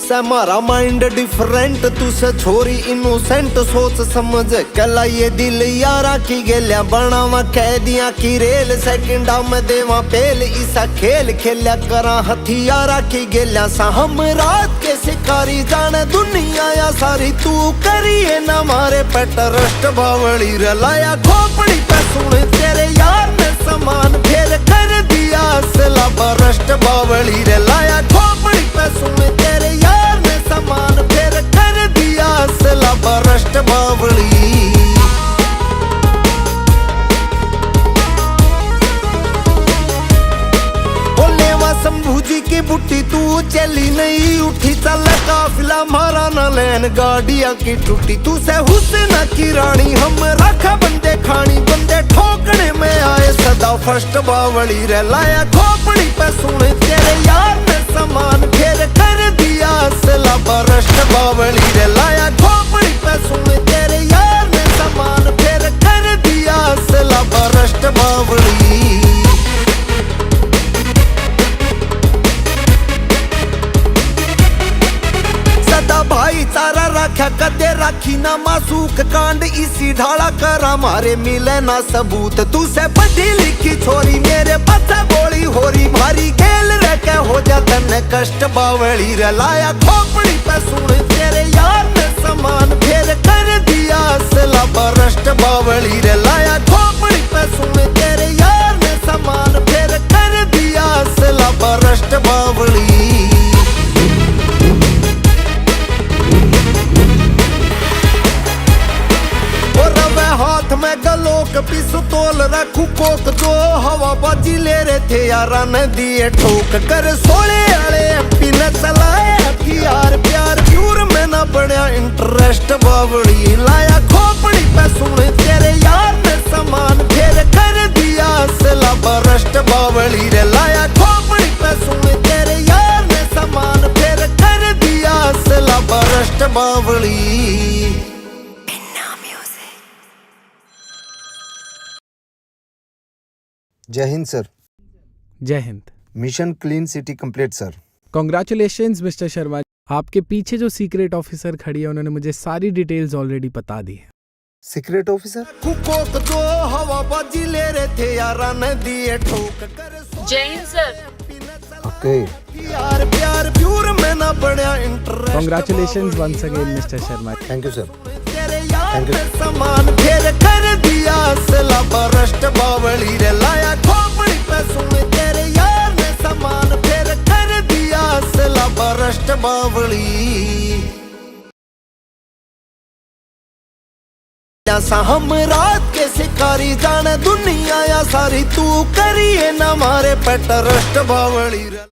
से मारा mind different, तू से छोरी इनोसेंट, सोच समझ कला ये दिल यारा की गेल्या बनावा कैदियां की रेल, सेकंडा में देवा पेल इसा खेल खेल्या करा हथियारा की गेल्या सा हम रात के शिकारी जाने दुनिया या सारी, तू करिए ना मारे पेट रस्ट बावली रलाया खोपड़ी पे सुन तेरे यार ने समान फेर कर दिया असला बरस्ट बावली रलाया खोपड़ी पे सुन तेरे यार ने समान फेर कर दिया असला बरस्ट बावली। शंभू जी की बुट्टी तू चली नहीं उठी, चल काफिला मारा न लैन गाड़िया की टूटी, तू से हुस्न की रानी हम रखा बंदे खानी, बंदे ठोकने में आए सदा फर्स्ट बावली रे लाया खोपड़ी पे सुन तेरे यार ने समान फेर कर दिया असला बरस्ट बावली रे लाया खोपड़ी पे सुन तेरे यार ने समान फेर कर दिया असला बरस्ट बावली। भाईचारा रखा कदे राखी ना मासूक कांड, इसी ढाला करा मारे मिले ना सबूत, तू से पढ़ी लिखी छोरी मेरे पता बोली होरी भारी खेल रखे हो जा तने कष्ट बावली रे लाया खोपड़ी पे सुन तेरे यार ने समान फेर कर दिया असला बरस्ट बावली रे लाया खोपड़ी पे सुन तेरे यार ने समान फेर कर दिया असला बरस्ट बावली। हाथ में गलोक पिस्तौल रखू कोक, जो हवा बाजी ले रहे थे यारा ने दिए ठोक कर, सोले आले एमपी ने चलाए हथियार, प्यार प्यूर में ना बढ़िया इंटरेस्ट बावड़ी लाया खोपड़ी पे सुन तेरे यार ने समान फेर कर दिया असला बरस्ट बावली रे लाया खोपड़ी पे सुन तेरे यार ने समान फेर कर दिया असला बरस्ट बावली। जय हिंद सर। जय Hind. Mission clean city complete sir. Congratulations mister Sharma, आपके पीछे जो सीक्रेट ऑफिसर खड़ी है उन्होंने मुझे सारी डिटेल्स ऑलरेडी बता दी है। सीक्रेट ऑफिसर कुकोक जो हवा बाजी ले रहे थे यारा ने दिए ठोक कर, जय हिंद सर। ओके यार प्यार प्यूर में ना बढ़िया interest, congratulations once again mister Sharma. Thank you sir. तेरे यार ने समान फेर कर दिया असला बरस्ट बावली रे लाया खोपड़ी पे सुन तेरे यार ने समान फेर कर दिया असला बरस्ट बावली। हम रात के शिकारी जाने दुनिया या सारी, तू करिए ना मारे पेट रस्ट बावली।